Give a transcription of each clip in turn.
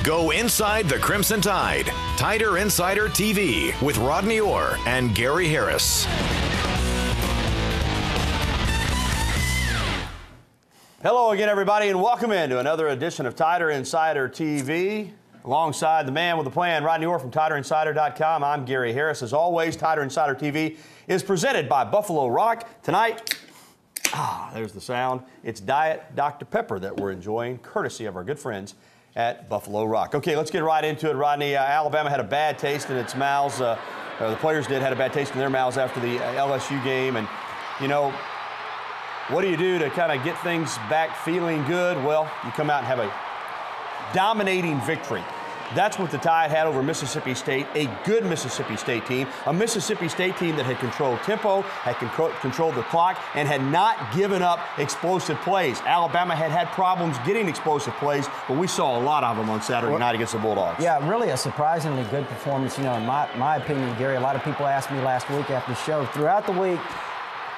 Go inside the Crimson Tide. Tider Insider TV with Rodney Orr and Gary Harris. Hello again, everybody, and welcome into another edition of Tider Insider TV. Alongside the man with the plan, Rodney Orr from TiderInsider.com. I'm Gary Harris. As always, Tider Insider TV is presented by Buffalo Rock. Tonight, there's the sound. It's Diet Dr. Pepper that we're enjoying, courtesy of our good friends at Buffalo Rock. Okay, let's get right into it, Rodney. Alabama had a bad taste in its mouths. The players had a bad taste in their mouths after the LSU game. And, you know, what do you do to kind of get things back feeling good? Well, you come out and have a dominating victory. That's what the Tide had over Mississippi State, a good Mississippi State team, a Mississippi State team that had controlled tempo, had controlled the clock, and had not given up explosive plays. Alabama had problems getting explosive plays, but we saw a lot of them on Saturday night against the Bulldogs. Yeah, really a surprisingly good performance. You know, in my opinion, Gary, a lot of people asked me last week after the show, throughout the week,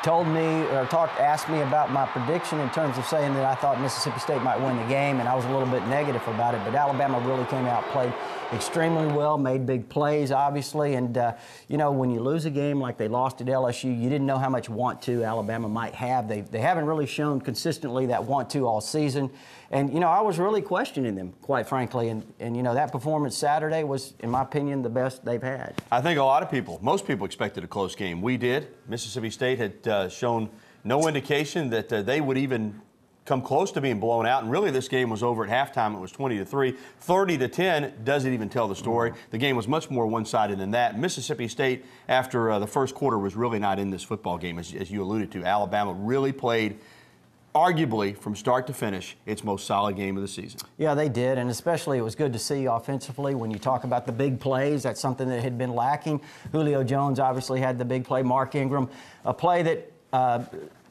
asked me about my prediction in terms of saying that I thought Mississippi State might win the game, and I was a little bit negative about it. But Alabama really came out, played extremely well, made big plays, obviously. And, you know, when you lose a game like they lost at LSU, you didn't know how much want-to Alabama might have. They haven't really shown consistently that want-to all season. And, you know, I was really questioning them, quite frankly. And you know, that performance Saturday was, in my opinion, the best they've had. I think a lot of people, most people expected a close game. We did. Mississippi State had shown no indication that they would even come close to being blown out. And really, this game was over at halftime. It was 20-3. 30-10 doesn't even tell the story. The game was much more one-sided than that. Mississippi State, after the first quarter, was really not in this football game, as you alluded to. Alabama really played, arguably, from start to finish, its most solid game of the season. Yeah, they did, and especially it was good to see offensively when you talk about the big plays. That's something that had been lacking. Julio Jones obviously had the big play. Mark Ingram, a play that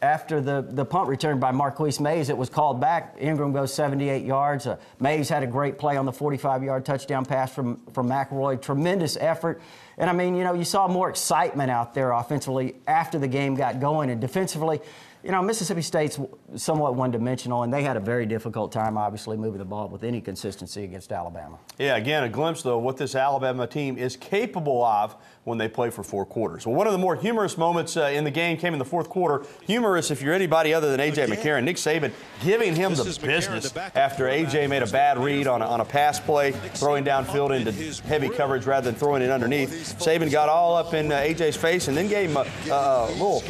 after the punt return by Marquise Mays, it was called back. Ingram goes 78 yards. Mays had a great play on the 45-yard touchdown pass from McElroy. Tremendous effort. And, I mean, you know, you saw more excitement out there offensively after the game got going. And defensively, you know, Mississippi State's somewhat one-dimensional, and they had a very difficult time, obviously, moving the ball with any consistency against Alabama. Yeah, again, a glimpse, though, of what this Alabama team is capable of when they play for 4 quarters. Well, one of the more humorous moments in the game came in the fourth quarter. Humorous if you're anybody other than A.J. McCarron. Nick Saban giving him the business after A.J. made a bad read on a pass play, throwing downfield into heavy coverage rather than throwing it underneath. Saban got all up in A.J.'s face and then gave him a little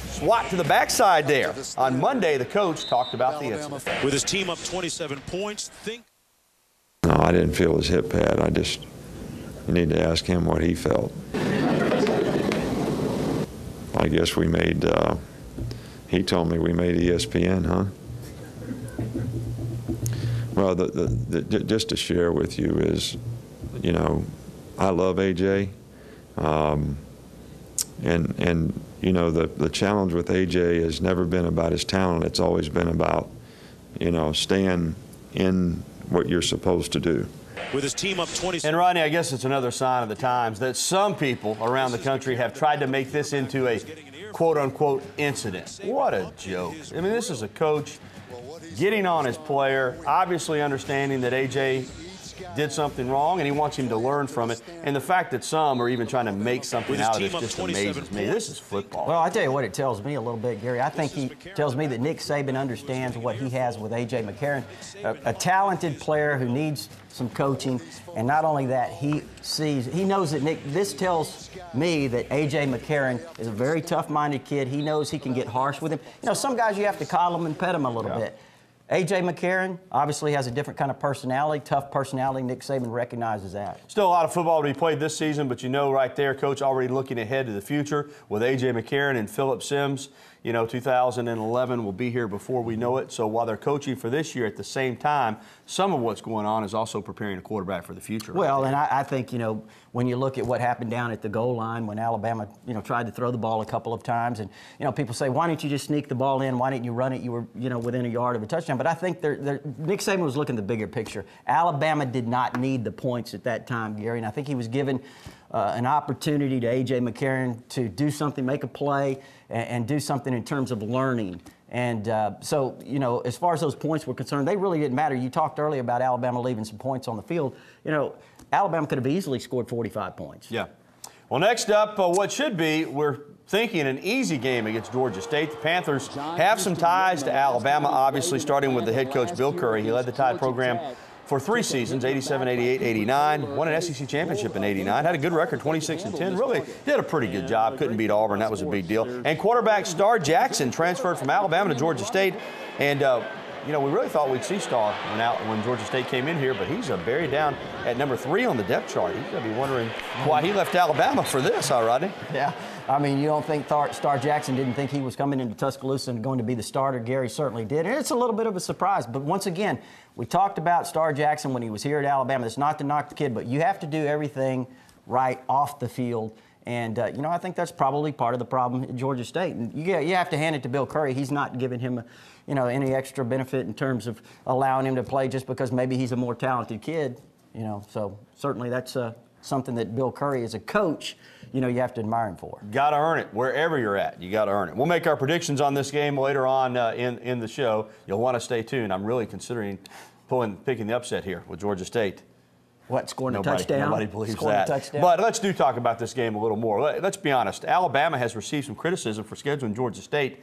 swat to the backside there. On Monday, the coach talked about the incident. With his team up 27 points, No, I didn't feel his hip pad. You need to ask him what he felt. I guess we made, he told me we made ESPN, huh? Well, just to share with you is, you know, I love AJ. And you know, the challenge with AJ has never been about his talent. It's always been about, you know, staying in what you're supposed to do. With his team up 20. And Rodney, I guess it's another sign of the times that some people around the country have tried to make this into a quote-unquote incident. What a joke. I mean, this is a coach getting on his player, obviously understanding that AJ did something wrong, and he wants him to learn from it. And the fact that some are even trying to make something out of it just amazes me. This is football. Well, I tell you what it tells me a little bit, Gary. I think he tells me that Nick Saban understands what he has with A.J. McCarron, a talented player who needs some coaching. And not only that, he knows that this tells me that A.J. McCarron is a very tough-minded kid. He knows he can get harsh with him. You know, some guys you have to coddle them and pet them a little bit. A.J. McCarron obviously has a different kind of personality, tough personality. Nick Saban recognizes that. Still a lot of football to be played this season, but you know right there, Coach already looking ahead to the future with A.J. McCarron and Phillip Sims. You know, 2011 will be here before we know it. So while they're coaching for this year, at the same time, some of what's going on is also preparing a quarterback for the future. Well, and I think, you know, when you look at what happened down at the goal line when Alabama, you know, tried to throw the ball a couple of times, and, you know, people say, why didn't you just sneak the ball in? Why didn't you run it? You were, you know, within a yard of a touchdown. But I think Nick Saban was looking at the bigger picture. Alabama did not need the points at that time, Gary, and I think he was given an opportunity to A.J. McCarron to do something, make a play, and do something in terms of learning. And so, you know, as far as those points were concerned, they really didn't matter. You talked earlier about Alabama leaving some points on the field. You know, Alabama could have easily scored 45 points. Yeah. Well, next up, what should be, we're thinking an easy game against Georgia State. The Panthers have some ties to Alabama, obviously, starting with the head coach, Bill Curry. He led the Tide program for 3 seasons, 87, 88, 89. Won an SEC championship in 89. Had a good record, 26-10. Really did a pretty good job. Couldn't beat Auburn. That was a big deal. And quarterback Star Jackson transferred from Alabama to Georgia State. And, you know, we really thought we'd see Star when Georgia State came in here, but he's buried down at number 3 on the depth chart. He's going to be wondering why he left Alabama for this, huh, Rodney? Yeah. I mean, you don't think Star Jackson didn't think he was coming into Tuscaloosa and going to be the starter. Gary certainly did. And it's a little bit of a surprise. But once again, we talked about Star Jackson when he was here at Alabama. It's not to knock the kid, but you have to do everything right off the field. And, you know, I think that's probably part of the problem at Georgia State. And you have to hand it to Bill Curry. He's not giving him, you know, any extra benefit in terms of allowing him to play just because maybe he's a more talented kid, you know. So certainly that's something that Bill Curry, as a coach, you know, you have to admire him for. Got to earn it. Wherever you're at, you got to earn it. We'll make our predictions on this game later on in the show. You'll want to stay tuned. I'm really considering picking the upset here with Georgia State. What, scoring a touchdown? Nobody believes scoring that. A touchdown. But let's talk about this game a little more. Let's be honest. Alabama has received some criticism for scheduling Georgia State.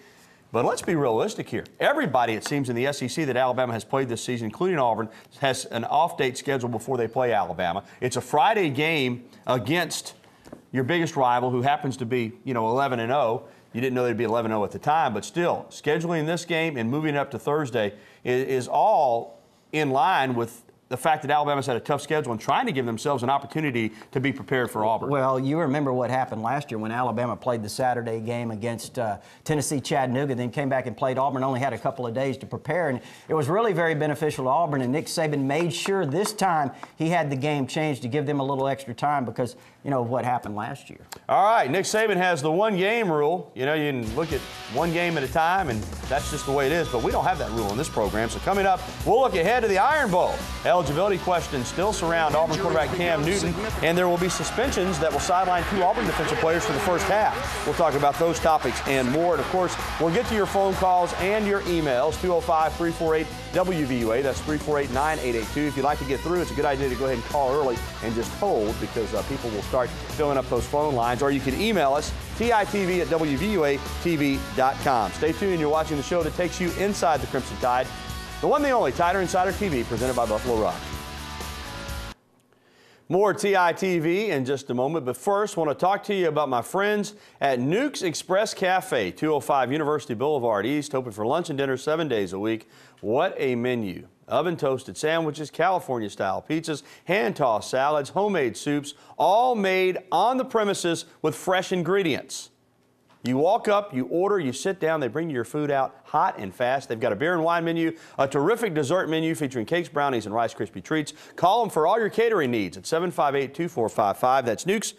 But let's be realistic here. Everybody, it seems, in the SEC that Alabama has played this season, including Auburn, has an off-date schedule before they play Alabama. It's a Friday game against your biggest rival, who happens to be, you know, 11-0. You didn't know they'd be 11-0 at the time, but still, scheduling this game and moving it up to Thursday is all in line with the fact that Alabama's had a tough schedule and trying to give themselves an opportunity to be prepared for Auburn. Well, you remember what happened last year when Alabama played the Saturday game against Tennessee Chattanooga, then came back and played Auburn, only had a couple of days to prepare. And it was really very beneficial to Auburn, and Nick Saban made sure this time he had the game changed to give them a little extra time because, you know, of what happened last year. All right, Nick Saban has the one-game rule. You know, you can look at one game at a time, and that's just the way it is. But we don't have that rule in this program. So coming up, we'll look ahead to the Iron Bowl. Eligibility questions still surround Auburn quarterback Cam Newton, and there will be suspensions that will sideline 2 Auburn defensive players for the first half. We'll talk about those topics and more. And, of course, we'll get to your phone calls and your emails, 205-348-WVUA. That's 348-9882. If you'd like to get through, it's a good idea to go ahead and call early and just hold because people will start filling up those phone lines. Or you can email us, TITV@WVUATV.com. Stay tuned. You're watching the show that takes you inside the Crimson Tide. The one, the only, Tider Insider TV, presented by Buffalo Rock. More TITV in just a moment, but first, I want to talk to you about my friends at Nuke's Express Cafe, 205 University Boulevard East, open for lunch and dinner 7 days a week. What a menu. Oven-toasted sandwiches, California-style pizzas, hand-tossed salads, homemade soups, all made on the premises with fresh ingredients. You walk up, you order, you sit down, they bring you your food out hot and fast. They've got a beer and wine menu, a terrific dessert menu featuring cakes, brownies, and Rice Krispie treats. Call them for all your catering needs at 758-2455. That's Nuke's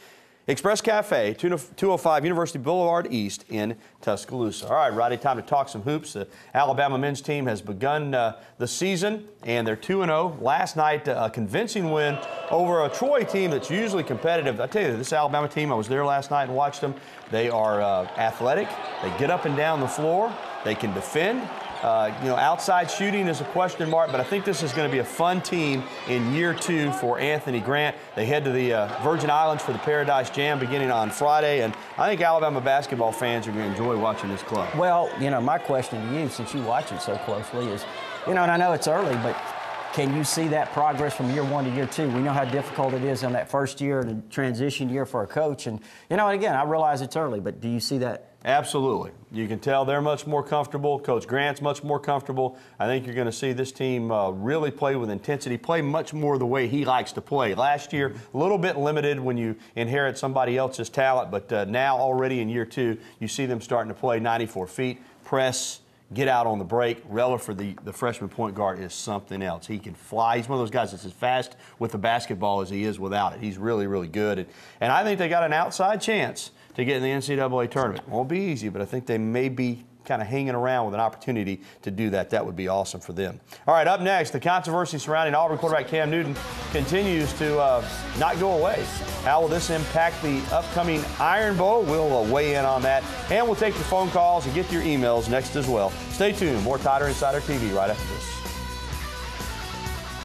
Express Cafe, 205 University Boulevard East in Tuscaloosa. All right, Roddy, time to talk some hoops. The Alabama men's team has begun the season, and they're 2-0. Last night, a convincing win over a Troy team that's usually competitive. I tell you, this Alabama team, I was there last night and watched them. They are athletic. They get up and down the floor. They can defend. You know, outside shooting is a question mark, but I think this is going to be a fun team in year 2 for Anthony Grant. They head to the Virgin Islands for the Paradise Jam beginning on Friday, and I think Alabama basketball fans are going to enjoy watching this club. Well, you know, my question to you, since you watch it so closely, is, you know, and I know it's early, but can you see that progress from year 1 to year 2? We know how difficult it is on that first year and a transition year for a coach. And, you know, and again, I realize it's early, but do you see that? Absolutely. You can tell they're much more comfortable. Coach Grant's much more comfortable. I think you're going to see this team really play with intensity, play much more the way he likes to play. Last year, a little bit limited when you inherit somebody else's talent, but now already in year 2, you see them starting to play 94 feet, press, get out on the break. Rutherford, the freshman point guard, is something else. He can fly. He's one of those guys that's as fast with the basketball as he is without it. He's really, really good. And I think they got an outside chance to get in the NCAA tournament. Won't be easy, but I think they may be kind of hanging around with an opportunity to do that, that would be awesome for them. All right, up next, the controversy surrounding Auburn quarterback Cam Newton continues to not go away. How will this impact the upcoming Iron Bowl? We'll weigh in on that, and we'll take your phone calls and get your emails next as well. Stay tuned. More Tider Insider TV right after this.